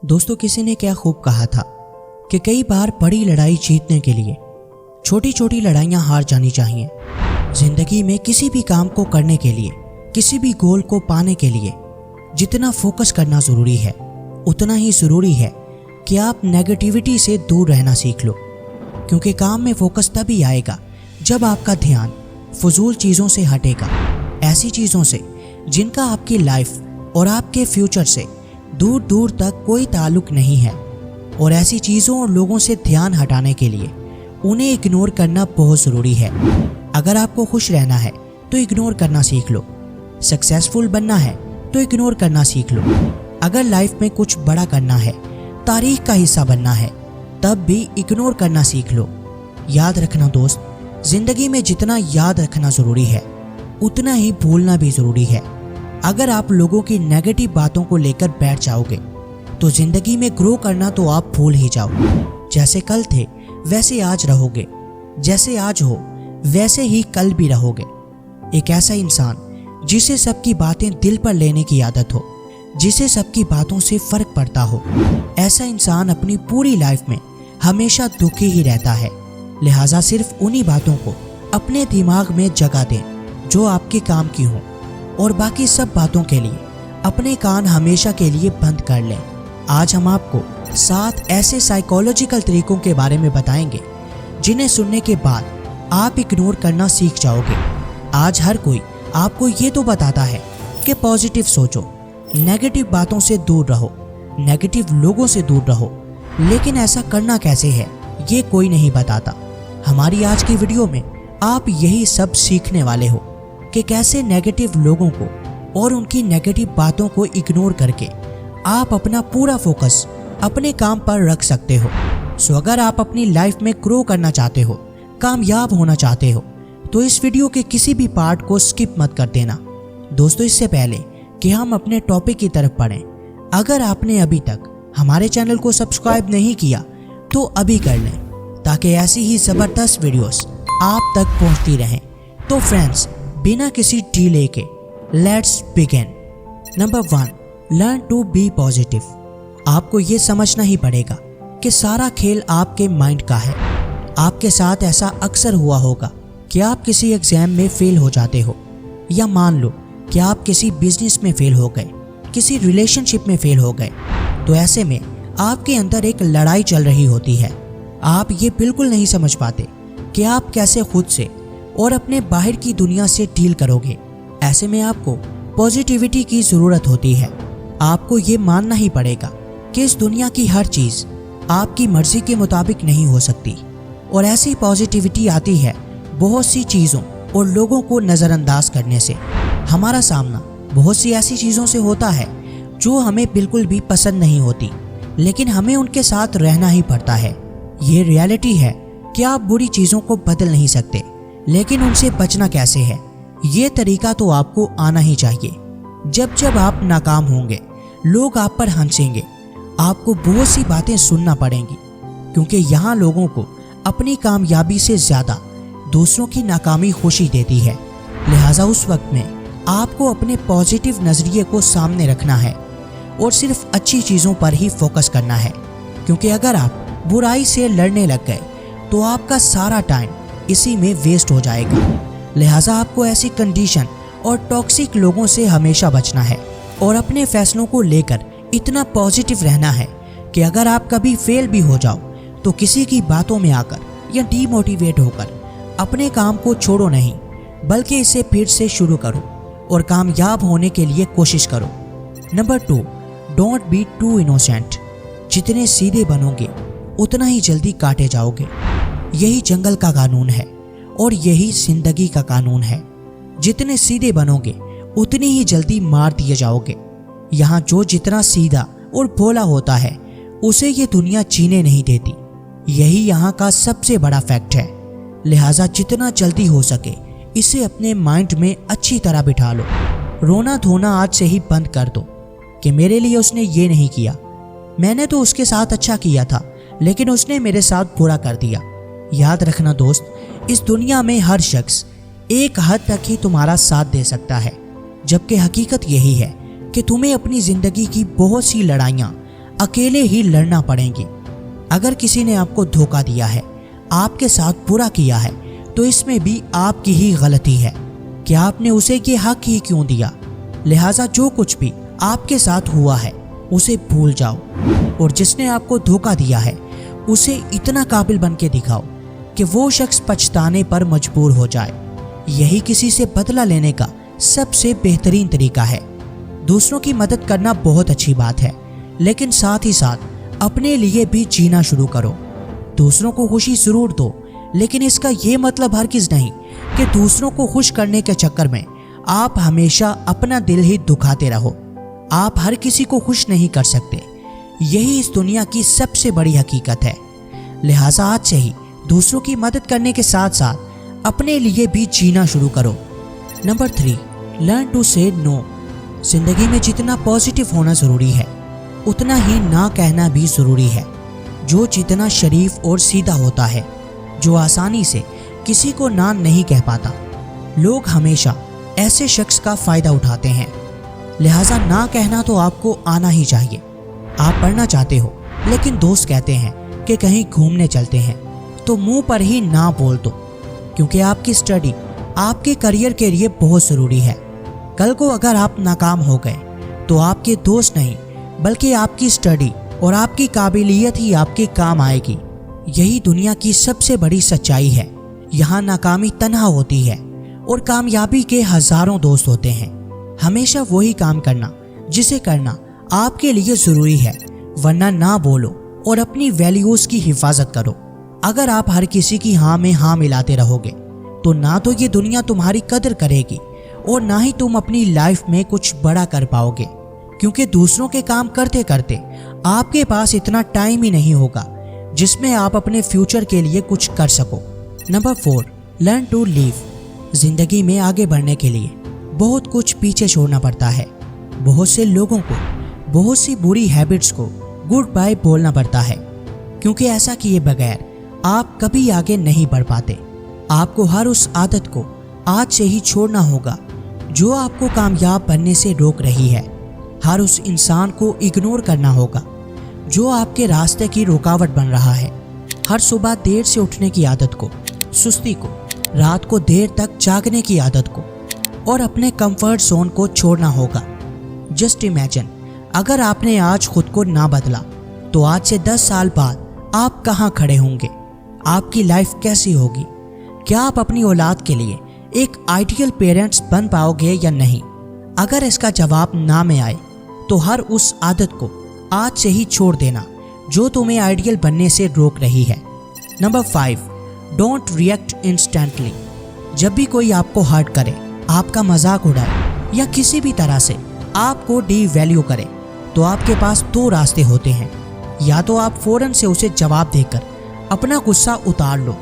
दोस्तों, किसी ने क्या खूब कहा था कि कई बार बड़ी लड़ाई जीतने के लिए छोटी छोटी लड़ाइयाँ हार जानी चाहिए। जिंदगी में किसी भी काम को करने के लिए, किसी भी गोल को पाने के लिए जितना फोकस करना ज़रूरी है, उतना ही ज़रूरी है कि आप नेगेटिविटी से दूर रहना सीख लो। क्योंकि काम में फोकस तभी आएगा जब आपका ध्यान फजूल चीज़ों से हटेगा, ऐसी चीज़ों से जिनका आपकी लाइफ और आपके फ्यूचर से दूर दूर तक कोई ताल्लुक नहीं है। और ऐसी चीज़ों और लोगों से ध्यान हटाने के लिए उन्हें इग्नोर करना बहुत ज़रूरी है। अगर आपको खुश रहना है तो इग्नोर करना सीख लो। सक्सेसफुल बनना है तो इग्नोर करना सीख लो। अगर लाइफ में कुछ बड़ा करना है, तारीख का हिस्सा बनना है, तब भी इग्नोर करना सीख लो। याद रखना दोस्त, जिंदगी में जितना याद रखना ज़रूरी है, उतना ही भूलना भी ज़रूरी है। अगर आप लोगों की नेगेटिव बातों को लेकर बैठ जाओगे तो जिंदगी में ग्रो करना तो आप भूल ही जाओ। जैसे कल थे वैसे आज रहोगे, जैसे आज हो वैसे ही कल भी रहोगे। एक ऐसा इंसान जिसे सबकी बातें दिल पर लेने की आदत हो, जिसे सबकी बातों से फर्क पड़ता हो, ऐसा इंसान अपनी पूरी लाइफ में हमेशा दुखी ही रहता है। लिहाजा सिर्फ उन्हीं बातों को अपने दिमाग में जगह दें जो आपके काम की हो, और बाकी सब बातों के लिए अपने कान हमेशा के लिए बंद कर लें। आज हम आपको 7 ऐसे साइकोलॉजिकल तरीकों के बारे में बताएंगे जिन्हें सुनने के बाद आप इग्नोर करना सीख जाओगे। आज हर कोई आपको ये तो बताता है कि पॉजिटिव सोचो, नेगेटिव बातों से दूर रहो, नेगेटिव लोगों से दूर रहो, लेकिन ऐसा करना कैसे है ये कोई नहीं बताता। हमारी आज की वीडियो में आप यही सब सीखने वाले हो कि कैसे नेगेटिव लोगों को और उनकी नेगेटिव बातों को इग्नोर करके आप अपना पूरा फोकस अपने काम पर रख सकते हो। सो अगर आप अपनी लाइफ में ग्रो करना चाहते हो, कामयाब होना चाहते हो, तो इस वीडियो के किसी भी पार्ट को स्किप मत कर देना। दोस्तों, इससे पहले कि हम अपने टॉपिक की तरफ बढ़ें, अगर आपने अभी तक हमारे चैनल को सब्सक्राइब नहीं किया तो अभी कर लें, ताकि ऐसी ही ज़बरदस्त वीडियोस आप तक पहुंचती रहें। तो फ्रेंड्स, बिना किसी डिले के let's begin. Number 1, learn to be positive. आपको ये समझना ही पड़ेगा कि सारा खेल आपके माइंड का है। आपके साथ ऐसा अक्सर हुआ होगा कि आप किसी एग्जाम में फेल हो जाते हो, या मान लो कि आप किसी बिजनेस में फेल हो गए, किसी रिलेशनशिप में फेल हो गए। तो ऐसे में आपके अंदर एक लड़ाई चल रही होती है। आप ये बिल्कुल नहीं समझ पाते कि आप कैसे खुद से और अपने बाहर की दुनिया से डील करोगे। ऐसे में आपको पॉजिटिविटी की ज़रूरत होती है। आपको ये मानना ही पड़ेगा कि इस दुनिया की हर चीज़ आपकी मर्ज़ी के मुताबिक नहीं हो सकती, और ऐसी पॉजिटिविटी आती है बहुत सी चीज़ों और लोगों को नज़रअंदाज करने से। हमारा सामना बहुत सी ऐसी चीज़ों से होता है जो हमें बिल्कुल भी पसंद नहीं होती, लेकिन हमें उनके साथ रहना ही पड़ता है। ये रियलिटी है कि आप बुरी चीज़ों को बदल नहीं सकते, लेकिन उनसे बचना कैसे है ये तरीका तो आपको आना ही चाहिए। जब जब आप नाकाम होंगे, लोग आप पर हंसेंगे, आपको बहुत सी बातें सुनना पड़ेंगी, क्योंकि यहाँ लोगों को अपनी कामयाबी से ज़्यादा दूसरों की नाकामी खुशी देती है। लिहाजा उस वक्त में आपको अपने पॉजिटिव नज़रिए को सामने रखना है और सिर्फ अच्छी चीज़ों पर ही फोकस करना है। क्योंकि अगर आप बुराई से लड़ने लग गए तो आपका सारा टाइम इसी में वेस्ट हो जाएगा। लिहाजा आपको ऐसी कंडीशन और टॉक्सिक लोगों से हमेशा बचना है, और अपने फैसलों को लेकर इतना पॉजिटिव रहना है कि अगर आप कभी फेल भी हो जाओ तो किसी की बातों में आकर या डीमोटिवेट होकर अपने काम को छोड़ो नहीं, बल्कि इसे फिर से शुरू करो और कामयाब होने के लिए कोशिश करो। Number 2, don't be too innocent. जितने सीधे बनोगे उतना ही जल्दी काटे जाओगे। यही जंगल का कानून है और यही जिंदगी का कानून है। जितने सीधे बनोगे उतनी ही जल्दी मार दिए जाओगे। यहाँ जो जितना सीधा और भोला होता है उसे ये दुनिया जीने नहीं देती। यही यहाँ का सबसे बड़ा फैक्ट है। लिहाजा जितना जल्दी हो सके इसे अपने माइंड में अच्छी तरह बिठा लो। रोना धोना आज से ही बंद कर दो कि मेरे लिए उसने ये नहीं किया, मैंने तो उसके साथ अच्छा किया था लेकिन उसने मेरे साथ बुरा कर दिया। याद रखना दोस्त, इस दुनिया में हर शख्स एक हद तक ही तुम्हारा साथ दे सकता है, जबकि हकीकत यही है कि तुम्हें अपनी ज़िंदगी की बहुत सी लड़ाइयाँ अकेले ही लड़ना पड़ेंगी। अगर किसी ने आपको धोखा दिया है, आपके साथ बुरा किया है, तो इसमें भी आपकी ही गलती है कि आपने उसे ये हक ही क्यों दिया। लिहाजा जो कुछ भी आपके साथ हुआ है उसे भूल जाओ और जिसने आपको धोखा दिया है उसे इतना काबिल बन के दिखाओ कि वो शख्स पछताने पर मजबूर हो जाए। यही किसी से बदला लेने का सबसे बेहतरीन तरीका है। दूसरों की मदद करना बहुत अच्छी बात है, लेकिन साथ ही साथ अपने लिए भी जीना शुरू करो। दूसरों को खुशी जरूर दो, लेकिन इसका ये मतलब हरगिज नहीं कि दूसरों को खुश करने के चक्कर में आप हमेशा अपना दिल ही दुखाते रहो। आप हर किसी को खुश नहीं कर सकते, यही इस दुनिया की सबसे बड़ी हकीकत है। लिहाजा आज से ही दूसरों की मदद करने के साथ साथ अपने लिए भी जीना शुरू करो। नंबर 3, लर्न टू से नो। जिंदगी में जितना पॉजिटिव होना ज़रूरी है, उतना ही ना कहना भी ज़रूरी है। जो जितना शरीफ और सीधा होता है, जो आसानी से किसी को ना नहीं कह पाता, लोग हमेशा ऐसे शख्स का फ़ायदा उठाते हैं। लिहाजा ना कहना तो आपको आना ही चाहिए। आप पढ़ना चाहते हो लेकिन दोस्त कहते हैं कि कहीं घूमने चलते हैं, तो मुंह पर ही ना बोल दो, क्योंकि आपकी स्टडी आपके करियर के लिए बहुत ज़रूरी है। कल को अगर आप नाकाम हो गए तो आपके दोस्त नहीं बल्कि आपकी स्टडी और आपकी काबिलियत ही आपके काम आएगी। यही दुनिया की सबसे बड़ी सच्चाई है। यहाँ नाकामी तन्हा होती है और कामयाबी के हज़ारों दोस्त होते हैं। हमेशा वही काम करना जिसे करना आपके लिए ज़रूरी है, वरना ना बोलो और अपनी वैल्यूज़ की हिफाजत करो। अगर आप हर किसी की हाँ में हाँ मिलाते रहोगे तो ना तो ये दुनिया तुम्हारी कदर करेगी और ना ही तुम अपनी लाइफ में कुछ बड़ा कर पाओगे, क्योंकि दूसरों के काम करते करते आपके पास इतना टाइम ही नहीं होगा जिसमें आप अपने फ्यूचर के लिए कुछ कर सको। Number 4, learn to leave. जिंदगी में आगे बढ़ने के लिए बहुत कुछ पीछे छोड़ना पड़ता है। बहुत से लोगों को, बहुत सी बुरी हैबिट्स को गुड बाय बोलना पड़ता है, क्योंकि ऐसा किए बगैर आप कभी आगे नहीं बढ़ पाते। आपको हर उस आदत को आज से ही छोड़ना होगा जो आपको कामयाब बनने से रोक रही है। हर उस इंसान को इग्नोर करना होगा जो आपके रास्ते की रुकावट बन रहा है। हर सुबह देर से उठने की आदत को, सुस्ती को, रात को देर तक जागने की आदत को और अपने कंफर्ट जोन को छोड़ना होगा। जस्ट इमेजिन, अगर आपने आज खुद को ना बदला तो आज से 10 साल बाद आप कहाँ खड़े होंगे? आपकी लाइफ कैसी होगी? क्या आप अपनी औलाद के लिए एक आइडियल पेरेंट्स बन पाओगे या नहीं? अगर इसका जवाब ना में आए तो हर उस आदत को आज से ही छोड़ देना जो तुम्हें आइडियल बनने से रोक रही है। Number 5, don't react instantly. जब भी कोई आपको हर्ट करे, आपका मजाक उड़ाए या किसी भी तरह से आपको डी वैल्यू करे, तो आपके पास 2 रास्ते होते हैं। या तो आप फौरन से उसे जवाब देकर अपना गुस्सा उतार लो,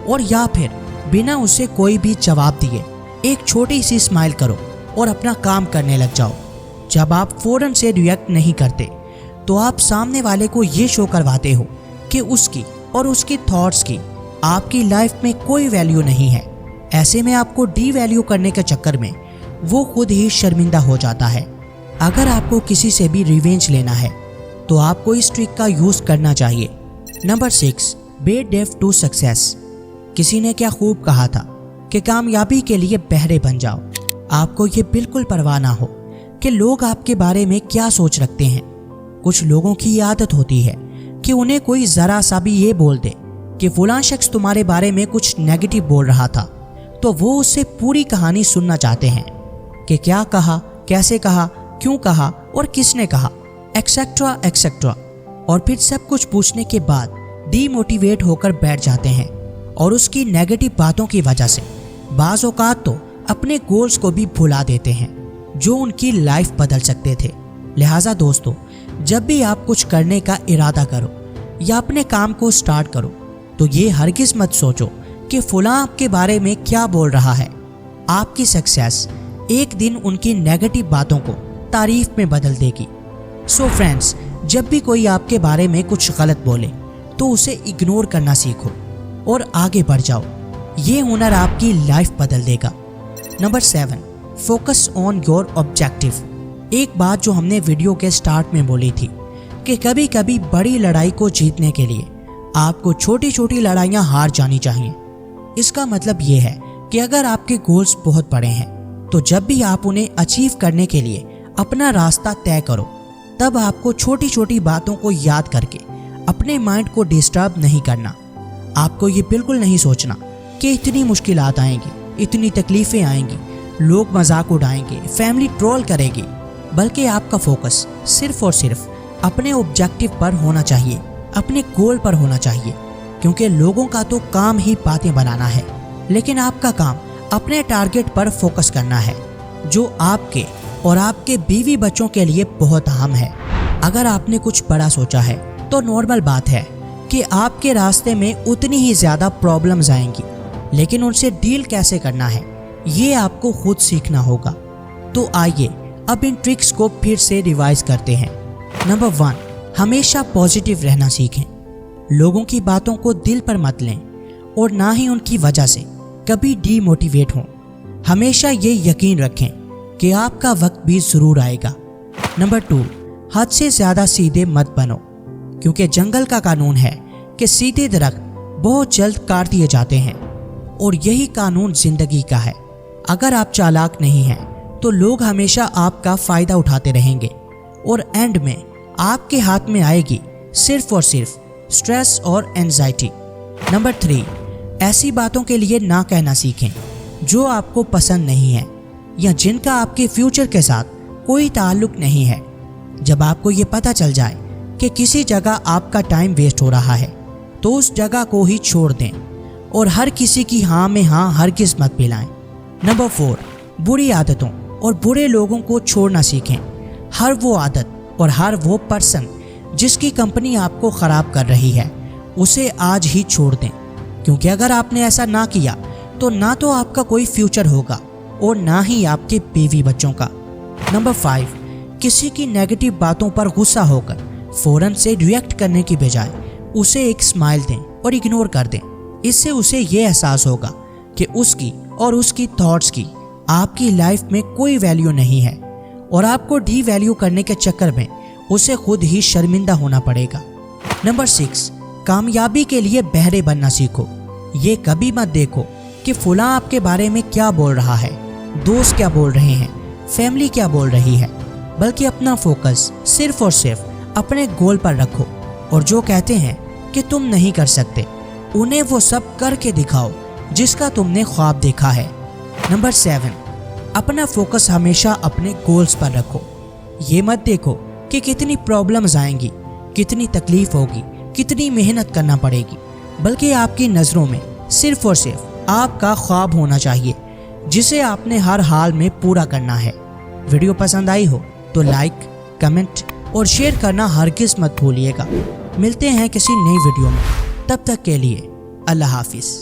और या फिर बिना उसे कोई भी जवाब दिए एक छोटी सी स्माइल करो और अपना काम करने लग जाओ। जब आप फौरन से रिएक्ट नहीं करते तो आप सामने वाले को ये शो करवाते हो कि उसकी और उसकी थॉट्स की आपकी लाइफ में कोई वैल्यू नहीं है। ऐसे में आपको डी वैल्यू करने के चक्कर में वो खुद ही शर्मिंदा हो जाता है। अगर आपको किसी से भी रिवेंज लेना है तो आपको इस ट्रिक का यूज़ करना चाहिए। Number 6, be deaf to success. किसी ने क्या खूब कहा था कि कामयाबी के लिए बहरे बन जाओ। आपको ये बिल्कुल परवाह ना हो कि लोग आपके बारे में क्या सोच रखते हैं। कुछ लोगों की ये आदत होती है कि उन्हें कोई ज़रा सा भी ये बोल दे कि फलां शख्स तुम्हारे बारे में कुछ नेगेटिव बोल रहा था, तो वो उससे पूरी कहानी सुनना चाहते हैं कि क्या कहा, कैसे कहा, क्यों कहा और किसने कहा, एक्सेट्रा एक्सेट्रा। और फिर सब कुछ पूछने के बाद डीमोटिवेट होकर बैठ जाते हैं और उसकी नेगेटिव बातों की वजह से बाज़ औक़ात तो अपने गोल्स को भी भुला देते हैं जो उनकी लाइफ बदल सकते थे। लिहाजा दोस्तों, जब भी आप कुछ करने का इरादा करो या अपने काम को स्टार्ट करो तो ये हरगिज़ मत सोचो कि फलां आपके बारे में क्या बोल रहा है। आपकी सक्सेस एक दिन उनकी नेगेटिव बातों को तारीफ में बदल देगी। सो फ्रेंड्स, जब भी कोई आपके बारे में कुछ गलत बोले तो उसे इग्नोर करना सीखो और आगे बढ़ जाओ। ये हुनर आपकी लाइफ बदल देगा। Number 7, focus on your objective. एक बात जो हमने वीडियो के स्टार्ट में बोली थी کہ कभी कभी बड़ी लड़ाई को जीतने के लिए आपको छोटी छोटी लड़ाइयाँ हार जानी चाहिए। इसका मतलब ये है कि अगर आपके गोल्स बहुत बड़े हैं तो जब भी आप उन्हें अचीव करने के लिए अपना रास्ता तय करो, तब आपको छोटी छोटी बातों को याद करके अपने माइंड को डिस्टर्ब नहीं करना। आपको ये बिल्कुल नहीं सोचना कि इतनी मुश्किलात आएंगी, इतनी तकलीफ़ें आएंगी, लोग मजाक उड़ाएंगे, फैमिली ट्रोल करेगी, बल्कि आपका फोकस सिर्फ और सिर्फ अपने ऑब्जेक्टिव पर होना चाहिए, अपने गोल पर होना चाहिए। क्योंकि लोगों का तो काम ही बातें बनाना है, लेकिन आपका काम अपने टारगेट पर फोकस करना है, जो आपके और आपके बीवी बच्चों के लिए बहुत अहम है। अगर आपने कुछ बड़ा सोचा है तो नॉर्मल बात है कि आपके रास्ते में उतनी ही ज़्यादा प्रॉब्लम्स आएंगी, लेकिन उनसे डील कैसे करना है ये आपको खुद सीखना होगा। तो आइए अब इन ट्रिक्स को फिर से रिवाइज करते हैं। नंबर 1, हमेशा पॉजिटिव रहना सीखें। लोगों की बातों को दिल पर मत लें और ना ही उनकी वजह से कभी डीमोटिवेट हों। हमेशा ये यकीन रखें कि आपका वक्त भी ज़रूर आएगा। नंबर 2, हद से ज़्यादा सीधे मत बनो, क्योंकि जंगल का कानून है कि सीधे दरख्त बहुत जल्द काट दिए जाते हैं और यही कानून ज़िंदगी का है। अगर आप चालाक नहीं हैं तो लोग हमेशा आपका फ़ायदा उठाते रहेंगे और एंड में आपके हाथ में आएगी सिर्फ और सिर्फ स्ट्रेस और एंजाइटी। नंबर 3, ऐसी बातों के लिए ना कहना सीखें जो आपको पसंद नहीं है या जिनका आपके फ्यूचर के साथ कोई ताल्लुक नहीं है। जब आपको ये पता चल जाए कि किसी जगह आपका टाइम वेस्ट हो रहा है तो उस जगह को ही छोड़ दें और हर किसी की हाँ में हाँ हरगिज़ मत मिलाएं। नंबर 4, बुरी आदतों और बुरे लोगों को छोड़ना सीखें। हर वो आदत और हर वो पर्सन जिसकी कंपनी आपको ख़राब कर रही है उसे आज ही छोड़ दें, क्योंकि अगर आपने ऐसा ना किया तो ना तो आपका कोई फ्यूचर होगा और ना ही आपके बीवी बच्चों का। नंबर 5, किसी की नेगेटिव बातों पर गुस्सा होकर फ़ौरन से रिएक्ट करने की बजाय उसे एक स्माइल दें और इग्नोर कर दें। इससे उसे ये एहसास होगा कि उसकी और उसकी थॉट्स की आपकी लाइफ में कोई वैल्यू नहीं है और आपको डी वैल्यू करने के चक्कर में उसे खुद ही शर्मिंदा होना पड़ेगा। नंबर 6, कामयाबी के लिए बहरे बनना सीखो। ये कभी मत देखो कि फलां आपके बारे में क्या बोल रहा है, दोस्त क्या बोल रहे हैं, फैमिली क्या बोल रही है, बल्कि अपना फोकस सिर्फ और सिर्फ अपने गोल पर रखो और जो कहते हैं कि तुम नहीं कर सकते उन्हें वो सब करके दिखाओ जिसका तुमने ख्वाब देखा है। नंबर 7, अपना फोकस हमेशा अपने गोल्स पर रखो। ये मत देखो कि कितनी प्रॉब्लम्स आएंगी, कितनी तकलीफ होगी, कितनी मेहनत करना पड़ेगी, बल्कि आपकी नज़रों में सिर्फ और सिर्फ आपका ख्वाब होना चाहिए जिसे आपने हर हाल में पूरा करना है। वीडियो पसंद आई हो तो लाइक, कमेंट और शेयर करना हरगिज़ मत भूलिएगा। मिलते हैं किसी नई वीडियो में, तब तक के लिए अल्लाह हाफिज़।